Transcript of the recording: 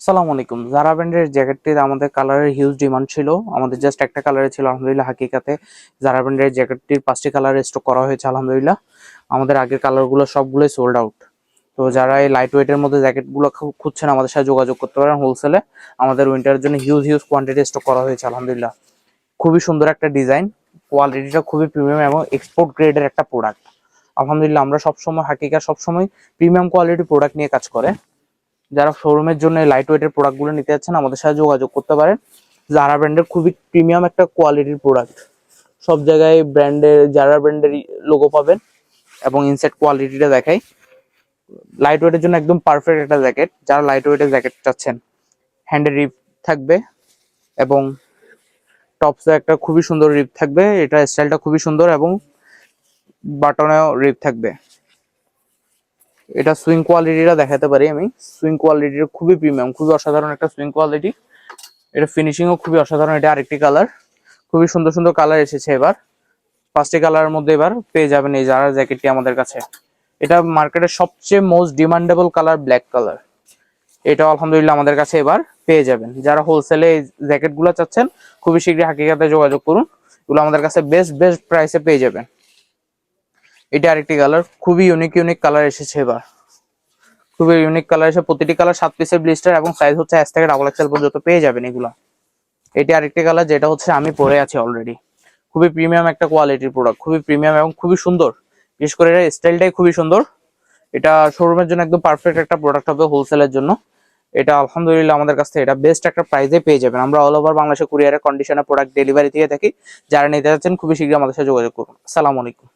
সালাম আলাইকুম। জারা ব্র্যান্ডের জ্যাকেটটির আমাদের কালারের হিউজ ডিমান্ড ছিল। আমাদের জাস্ট একটা কালারে ছিল, আলহামদুলিল্লাহ। হাকিকাতে জারা ব্র্যান্ডের জ্যাকেটটির 5টি কালারে স্টক করা হয়েছে, আলহামদুলিল্লাহ। আমাদের আগের কালারগুলো সবগুলোই সোল্ড আউট। তো যারা এই লাইট ওয়েটের মধ্যে জ্যাকেটগুলো খুঁজছেন, আমাদের সাথে যোগাযোগ করতে পারেন হোলসেলে। আমাদের উইন্টারের জন্য হিউজ হিউজ কোয়ান্টিটি স্টক করা হয়েছে, আলহামদুলিল্লাহ। খুবই সুন্দর একটা ডিজাইন, কোয়ালিটিটা খুবই প্রিমিয়াম এবং এক্সপোর্ট গ্রেডের একটা প্রোডাক্ট, আলহামদুলিল্লাহ। আমরা সবসময় হাকিকা সবসময় প্রিমিয়াম কোয়ালিটি প্রোডাক্ট নিয়ে কাজ করে। যারা শোরুমের জন্য লাইট ওয়েটের প্রোডাক্টগুলো নিতে যাচ্ছেন, আমাদের সাথে যোগাযোগ করতে পারেন। জারা ব্র্যান্ডের খুবই প্রিমিয়াম একটা কোয়ালিটির প্রোডাক্ট, সব জায়গায় ব্র্যান্ডের জারা ব্র্যান্ডের লোগো পাবেন এবং ইনসাইড কোয়ালিটিটা দেখাই। লাইট ওয়েটের জন্য একদম পারফেক্ট একটা জ্যাকেট। যারা লাইট ওয়েটের জ্যাকেট চাচ্ছেন, হ্যান্ডে রিপ থাকবে এবং টপসে একটা খুবই সুন্দর রিপ থাকবে। এটা স্টাইলটা খুবই সুন্দর এবং বাটনেও রিপ থাকবে। এটা সুইং কোয়ালিটিটা দেখাতে পারি আমি। সুইং কোয়ালিটিটা খুবই প্রিমিয়াম, খুবই অসাধারণ একটা সুইং কোয়ালিটি। এটা ফিনিশিংও খুবই অসাধারণ। এটা আরেকটি কালার, খুবই সুন্দর সুন্দর কালার এসেছে এবার। 5টি কালারের মধ্যে এবার পেয়ে যাবেন এই জারা জ্যাকেটটি আমাদের কাছে। এটা মার্কেটের সবচেয়ে most demandable colour black colour. এটা আলহামদুলিল্লাহ আমাদের কাছে এবার পেয়ে যাবেন। যারা হোলসেলে এই জ্যাকেটগুলো চাচ্ছেন, খুবই শীঘ্রই হাকিকাতে যোগাযোগ করুন। এগুলো আমাদের কাছে বেস্ট বেস্ট প্রাইসে পেয়ে যাবেন। এটা আরেকটি কালার, খুবই ইউনিক ইউনিক কালার এসেছে এবার। খুবই ইউনিক কালার এসে প্রতিটি কালার 7 পিসের ব্লিস্টার এবং সাইজ হচ্ছে S থেকে ডাবল এক্সেল পর্যন্ত পেয়ে যাবেন এগুলো। এটা আরেকটি কালার, যেটা হচ্ছে আমি পরে আছি অলরেডি। খুবই প্রিমিয়াম একটা কোয়ালিটির প্রোডাক্ট, খুবই প্রিমিয়াম এবং খুবই সুন্দর। বিশেষ করে এর স্টাইলটাই খুবই সুন্দর। এটা শোরুমের জন্য একদম পারফেক্ট একটা প্রোডাক্ট হবে হোলসেলের জন্য। এটা আলহামদুলিল্লাহ আমাদের কাছ থেকে এটা বেস্ট একটা প্রাইসে পেয়ে যাবেন। আমরা অল ওভার বাংলাদেশে কুরিয়ারের কন্ডিশনে প্রোডাক্ট ডেলিভারি দিয়ে থাকি। যারা নিতে যাচ্ছেন, খুবই শীঘ্রই আমাদের সাথে যোগাযোগ করুন। আসসালামু আলাইকুম।